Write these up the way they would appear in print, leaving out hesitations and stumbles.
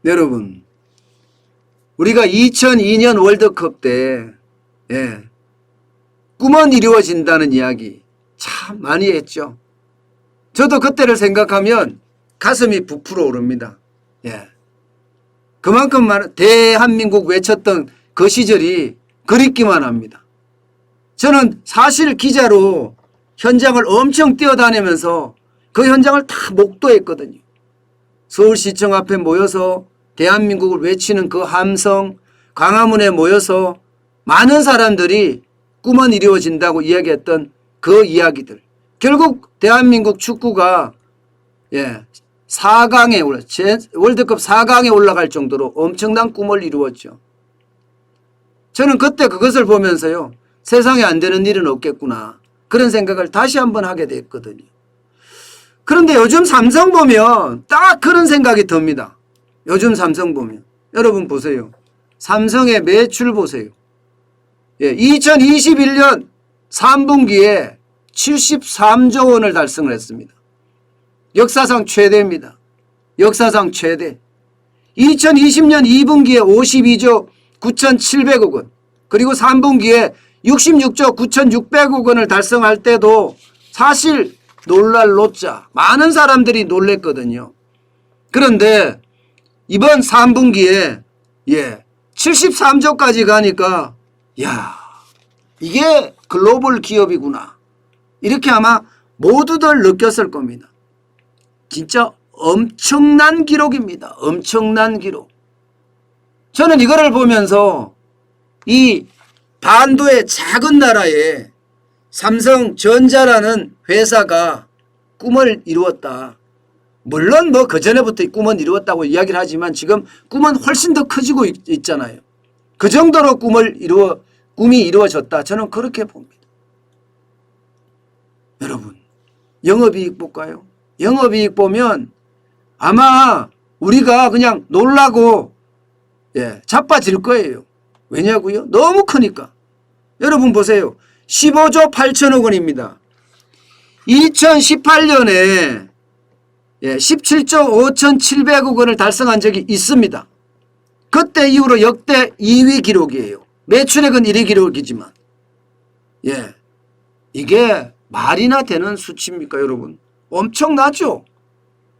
여러분, 우리가 2002년 월드컵 때 꿈은 이루어진다는 이야기 참 많이 했죠. 저도 그때를 생각하면 가슴이 부풀어 오릅니다. 그만큼 대한민국 외쳤던 그 시절이 그립기만 합니다. 저는 사실 기자로 현장을 엄청 뛰어다니면서 그 현장을 다 목도했거든요. 서울시청 앞에 모여서 대한민국을 외치는 그 함성, 광화문에 모여서 많은 사람들이 꿈은 이루어진다고 이야기했던 그 이야기들. 결국 대한민국 축구가 4강에 월드컵 4강에 올라갈 정도로 엄청난 꿈을 이루었죠. 저는 그때 그것을 보면서요, 세상에 안 되는 일은 없겠구나, 그런 생각을 다시 한번 하게 됐거든요. 그런데 요즘 삼성 보면 딱 그런 생각이 듭니다. 요즘 삼성 보면 여러분 보세요. 삼성의 매출 보세요. 2021년 3분기에 73조 원을 달성을 했습니다. 역사상 최대입니다. 역사상 최대. 2020년 2분기에 52조 9,700억 원, 그리고 3분기에 66조 9,600억 원을 달성할 때도 사실 놀랄 노자 많은 사람들이 놀랬거든요. 그런데 이번 3분기에 73조까지 가니까 이게 글로벌 기업이구나, 이렇게 아마 모두들 느꼈을 겁니다. 진짜 엄청난 기록입니다. 엄청난 기록. 저는 이거를 보면서 이 반도의 작은 나라에 삼성전자라는 회사가 꿈을 이루었다. 물론 뭐 그전에부터 꿈은 이루었다고 이야기를 하지만 지금 꿈은 훨씬 더 커지고 있잖아요. 그 정도로 꿈이 이루어졌다. 저는 그렇게 봅니다. 여러분, 영업이익 볼까요? 영업이익 보면 아마 우리가 그냥 놀라고 자빠질 거예요. 왜냐고요? 너무 크니까. 여러분 보세요. 15조 8천억 원입니다. 2018년에 17조 5,700억 원을 달성한 적이 있습니다. 그때 이후로 역대 2위 기록이에요. 매출액은 1위 기록이지만 이게 말이나 되는 수치입니까 여러분? 엄청나죠?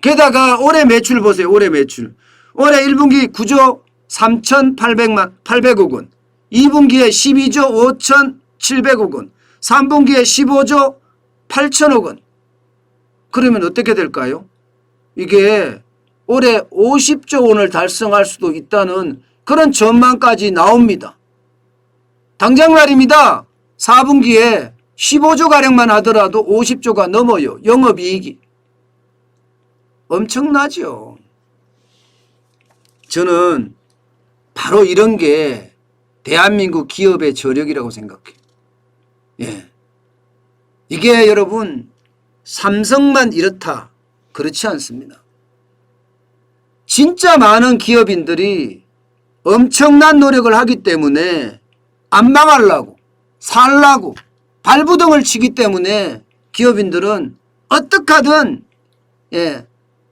게다가 올해 매출 보세요. 올해 매출. 올해 1분기 9조 3,800억 원, 2분기에 12조 5,700억 원, 3분기에 15조 8천억 원. 그러면 어떻게 될까요? 이게 올해 50조 원을 달성할 수도 있다는 그런 전망까지 나옵니다. 당장 말입니다. 4분기에 15조가량만 하더라도 50조가 넘어요. 영업이익이. 엄청나죠. 저는 바로 이런 게 대한민국 기업의 저력이라고 생각해요. 이게 여러분 삼성만 이렇다, 그렇지 않습니다. 진짜 많은 기업인들이 엄청난 노력을 하기 때문에 안 망하려고, 살라고 발부동을 치기 때문에 기업인들은 어떻게 하든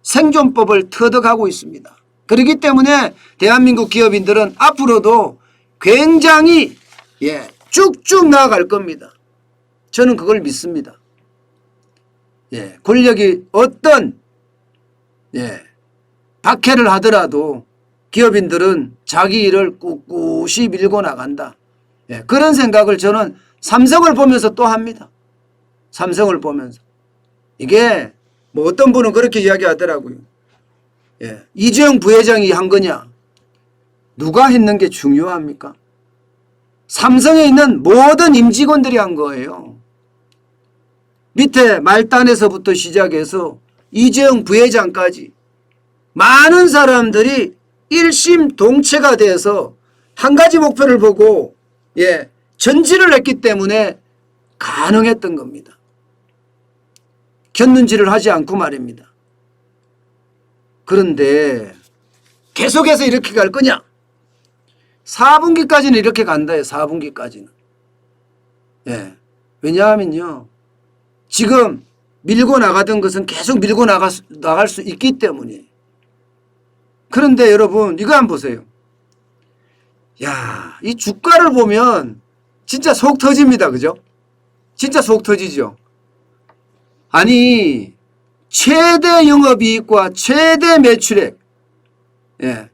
생존법을 터득하고 있습니다. 그렇기 때문에 대한민국 기업인들은 앞으로도 굉장히 쭉쭉 나아갈 겁니다. 저는 그걸 믿습니다. 권력이 어떤 박해를 하더라도 기업인들은 자기 일을 꿋꿋이 밀고 나간다. 그런 생각을 저는 삼성을 보면서 또 합니다. 삼성을 보면서. 이게 뭐 어떤 분은 그렇게 이야기하더라고요. 이재용 부회장이 한 거냐? 누가 했는 게 중요합니까? 삼성에 있는 모든 임직원들이 한 거예요. 밑에 말단에서부터 시작해서 이재용 부회장까지 많은 사람들이 일심동체가 돼서 한 가지 목표를 보고 전진을 했기 때문에 가능했던 겁니다. 곁눈질을 하지 않고 말입니다. 그런데 계속해서 이렇게 갈 거냐? 4분기까지는 이렇게 간다요. 4분기까지는. 왜냐하면요, 지금 밀고 나가던 것은 계속 밀고 나갈 수 있기 때문에. 그런데 여러분 이거 한번 보세요. 야, 이 주가를 보면 진짜 속 터집니다. 그죠? 진짜 속 터지죠. 아니 최대 영업이익과 최대 매출액, 예,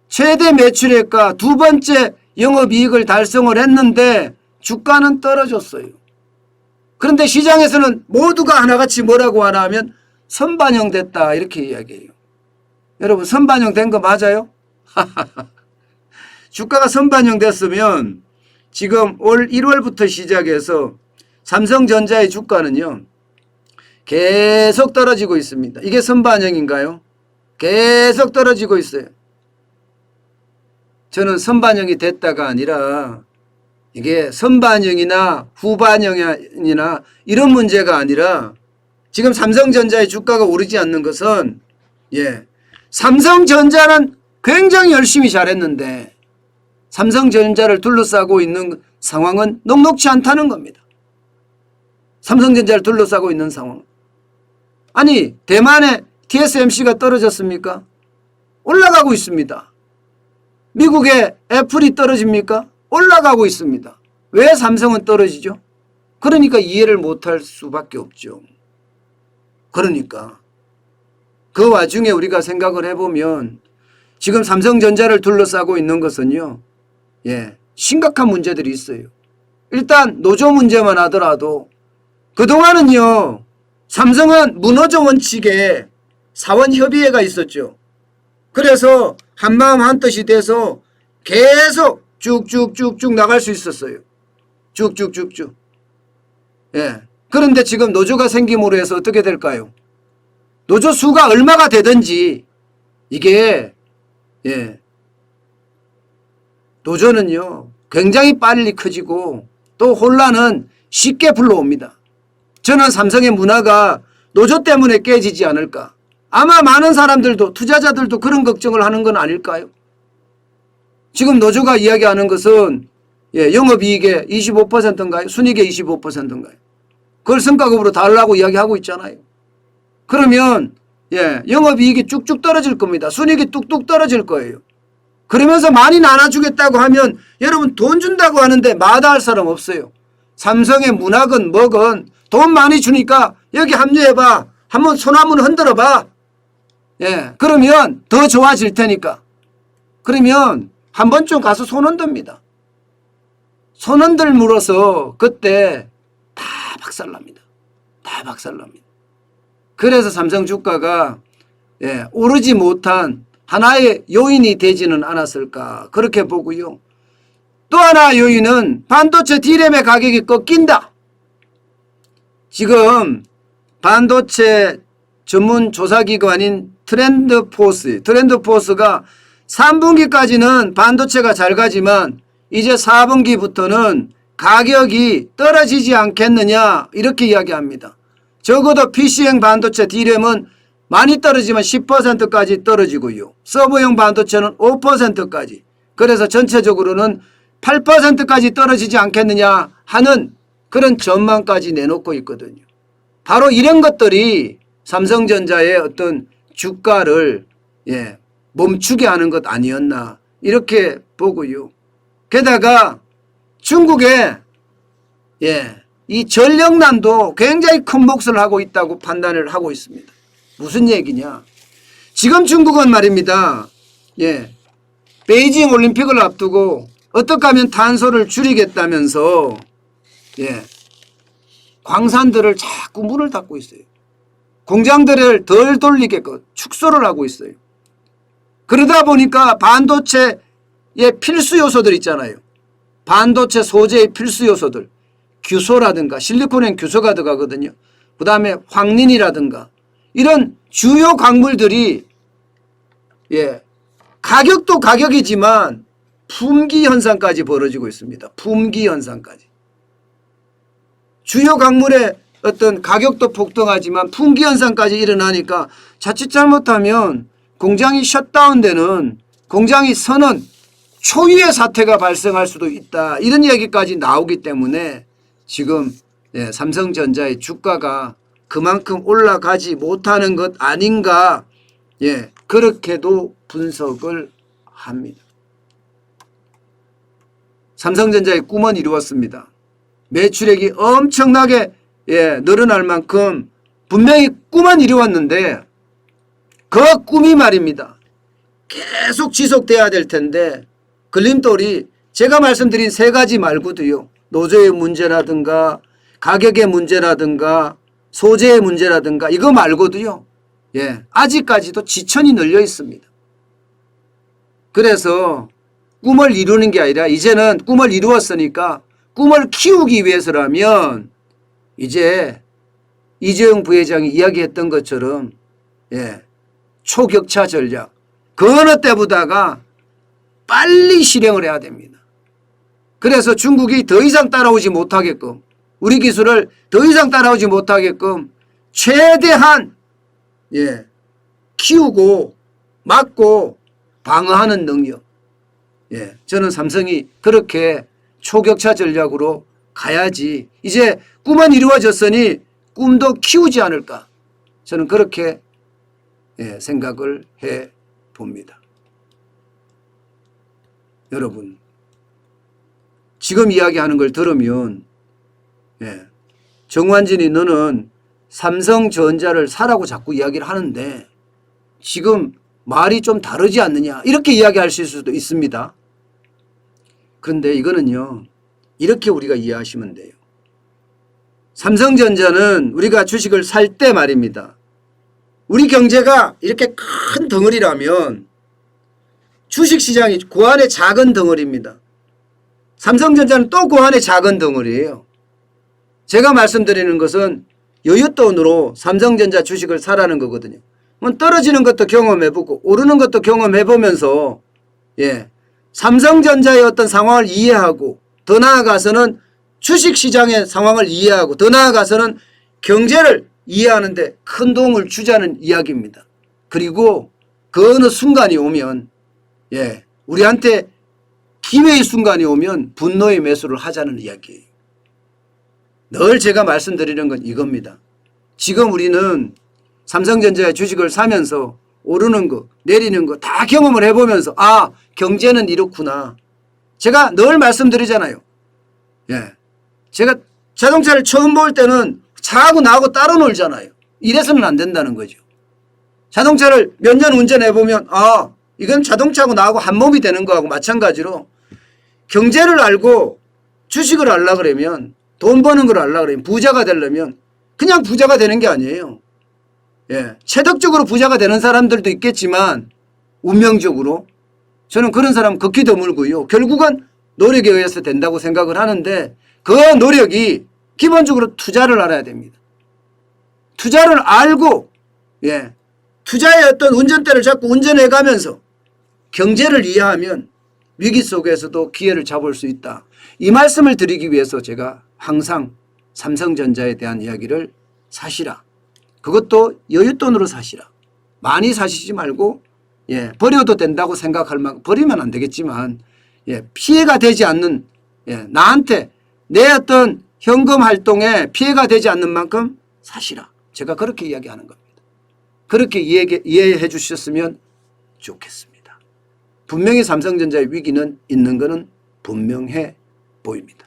최대 매출액과 두 번째 영업이익을 달성을 했는데 주가는 떨어졌어요. 그런데 시장에서는 모두가 하나같이 뭐라고 하나 하면 선반영됐다 이렇게 이야기해요. 여러분 선반영된 거 맞아요? 주가가 선반영됐으면 지금 올 1월부터 시작해서 삼성전자의 주가는요 계속 떨어지고 있습니다. 이게 선반영인가요? 계속 떨어지고 있어요. 저는 선반영이 됐다가 아니라 이게 선반영이나 후반영이나 이런 문제가 아니라 지금 삼성전자의 주가가 오르지 않는 것은 삼성전자는 굉장히 열심히 잘했는데 삼성전자를 둘러싸고 있는 상황은 녹록치 않다는 겁니다. 삼성전자를 둘러싸고 있는 상황. 아니 대만의 TSMC가 떨어졌습니까? 올라가고 있습니다. 미국의 애플이 떨어집니까? 올라가고 있습니다. 왜 삼성은 떨어지죠? 그러니까 이해를 못할 수밖에 없죠. 그러니까 그 와중에 우리가 생각을 해보면 지금 삼성전자를 둘러싸고 있는 것은요 심각한 문제들이 있어요. 일단 노조 문제만 하더라도 그동안은요 삼성은 무노조 원칙에 사원협의회가 있었죠. 그래서 한마음 한뜻이 돼서 계속 쭉쭉쭉쭉 나갈 수 있었어요. 쭉쭉쭉쭉. 그런데 지금 노조가 생김으로 해서 어떻게 될까요? 노조 수가 얼마가 되든지 이게 노조는요 굉장히 빨리 커지고 또 혼란은 쉽게 불러옵니다. 저는 삼성의 문화가 노조 때문에 깨지지 않을까. 아마 많은 사람들도 투자자들도 그런 걱정을 하는 건 아닐까요? 지금 노조가 이야기하는 것은 영업이익의 25%인가요? 순이익의 25%인가요? 그걸 성과급으로 달라고 이야기하고 있잖아요. 그러면 영업이익이 쭉쭉 떨어질 겁니다. 순이익이 뚝뚝 떨어질 거예요. 그러면서 많이 나눠주겠다고 하면 여러분 돈 준다고 하는데 마다할 사람 없어요. 삼성의 문학은 뭐건 돈 많이 주니까 여기 합류해봐. 한번 손 한번 흔들어봐. 그러면 더 좋아질 테니까. 그러면 한 번쯤 가서 손 흔듭니다. 손 흔들므로써 그때 다 박살납니다. 다 박살납니다. 그래서 삼성 주가가 오르지 못한 하나의 요인이 되지는 않았을까 그렇게 보고요. 또 하나 요인은 반도체 D램의 가격이 꺾인다. 지금 반도체 전문 조사기관인 트렌드포스가 3분기까지는 반도체가 잘 가지만 이제 4분기부터는 가격이 떨어지지 않겠느냐 이렇게 이야기합니다. 적어도 PC형 반도체 D램은 많이 떨어지면 10%까지 떨어지고요. 서버용 반도체는 5%까지. 그래서 전체적으로는 8%까지 떨어지지 않겠느냐 하는 그런 전망까지 내놓고 있거든요. 바로 이런 것들이 삼성전자의 어떤 주가를 멈추게 하는 것 아니었나 이렇게 보고요. 게다가 중국의 이 전력난도 굉장히 큰 몫을 하고 있다고 판단을 하고 있습니다. 무슨 얘기냐? 지금 중국은 말입니다. 베이징 올림픽을 앞두고 어떻게 하면 탄소를 줄이겠다면서 광산들을 자꾸 문을 닫고 있어요. 공장들을 덜 돌리게끔 축소를 하고 있어요. 그러다 보니까 반도체의 필수 요소들 있잖아요. 반도체 소재의 필수 요소들. 규소라든가 실리콘엔 규소가 들어가거든요. 그 다음에 황린이라든가 이런 주요 광물들이 가격도 가격이지만 품귀 현상까지 벌어지고 있습니다. 품귀 현상까지. 주요 광물의 어떤 가격도 폭등하지만 품귀 현상까지 일어나니까 자칫 잘못하면 공장이 셧다운되는 공장이 서는 초유의 사태가 발생할 수도 있다. 이런 얘기까지 나오기 때문에 지금 삼성전자의 주가가 그만큼 올라가지 못하는 것 아닌가 그렇게도 분석을 합니다. 삼성전자의 꿈은 이루었습니다. 매출액이 엄청나게 늘어날 만큼 분명히 꿈은 이루었는데 그 꿈이 말입니다. 계속 지속돼야 될 텐데 걸림돌이 제가 말씀드린 세 가지 말고도요. 노조의 문제라든가 가격의 문제라든가 소재의 문제라든가 이거 말고도요. 아직까지도 지천이 널려 있습니다. 그래서 꿈을 이루는 게 아니라 이제는 꿈을 이루었으니까 꿈을 키우기 위해서라면 이제 이재용 부회장이 이야기했던 것처럼 초격차 전략 그 어느 때보다가 빨리 실행을 해야 됩니다. 그래서 중국이 더 이상 따라오지 못하게끔 우리 기술을 더 이상 따라오지 못하게끔 최대한 키우고 막고 방어하는 능력. 저는 삼성이 그렇게 초격차 전략으로 가야지 이제 꿈은 이루어졌으니 꿈도 키우지 않을까. 저는 그렇게 생각을 해 봅니다. 여러분 지금 이야기하는 걸 들으면 정환진이 너는 삼성전자를 사라고 자꾸 이야기를 하는데 지금 말이 좀 다르지 않느냐 이렇게 이야기하실 수도 있습니다. 그런데 이거는요 이렇게 우리가 이해하시면 돼요. 삼성전자는 우리가 주식을 살 때 말입니다. 우리 경제가 이렇게 큰 덩어리라면 주식시장이 그 안에 작은 덩어리입니다. 삼성전자는 또 그 안에 작은 덩어리예요. 제가 말씀드리는 것은 여윳돈으로 삼성전자 주식을 사라는 거거든요. 떨어지는 것도 경험해보고 오르는 것도 경험해보면서 삼성전자의 어떤 상황을 이해하고 더 나아가서는 주식시장의 상황을 이해하고 더 나아가서는 경제를 이해하는데 큰 도움을 주자는 이야기입니다. 그리고 그 어느 순간이 오면 우리한테 기회의 순간이 오면 분노의 매수를 하자는 이야기예요. 늘 제가 말씀드리는 건 이겁니다. 지금 우리는 삼성전자의 주식을 사면서 오르는 거 내리는 거 다 경험을 해보면서 아 경제는 이렇구나. 제가 늘 말씀드리잖아요. 제가 자동차를 처음 볼 때는 차하고 나하고 따로 놀잖아요. 이래서는 안 된다는 거죠. 자동차를 몇 년 운전해보면 아 이건 자동차하고 나하고 한 몸이 되는 거하고 마찬가지로 경제를 알고 주식을 알라 그러면 돈 버는 걸 알라 그러면 부자가 되려면 그냥 부자가 되는 게 아니에요. 체득적으로 부자가 되는 사람들도 있겠지만 운명적으로 저는 그런 사람 극히 드물고요. 결국은 노력에 의해서 된다고 생각을 하는데 그 노력이 기본적으로 투자를 알아야 됩니다. 투자를 알고 투자의 어떤 운전대를 잡고 운전해 가면서 경제를 이해하면 위기 속에서도 기회를 잡을 수 있다. 이 말씀을 드리기 위해서 제가 항상 삼성전자에 대한 이야기를 사시라. 그것도 여윳돈으로 사시라. 많이 사시지 말고 버려도 된다고 생각할 만큼 버리면 안 되겠지만 피해가 되지 않는 나한테 내 어떤 현금 활동에 피해가 되지 않는 만큼 사시라. 제가 그렇게 이야기하는 겁니다. 그렇게 이해해 주셨으면 좋겠습니다. 분명히 삼성전자의 위기는 있는 것은 분명해 보입니다.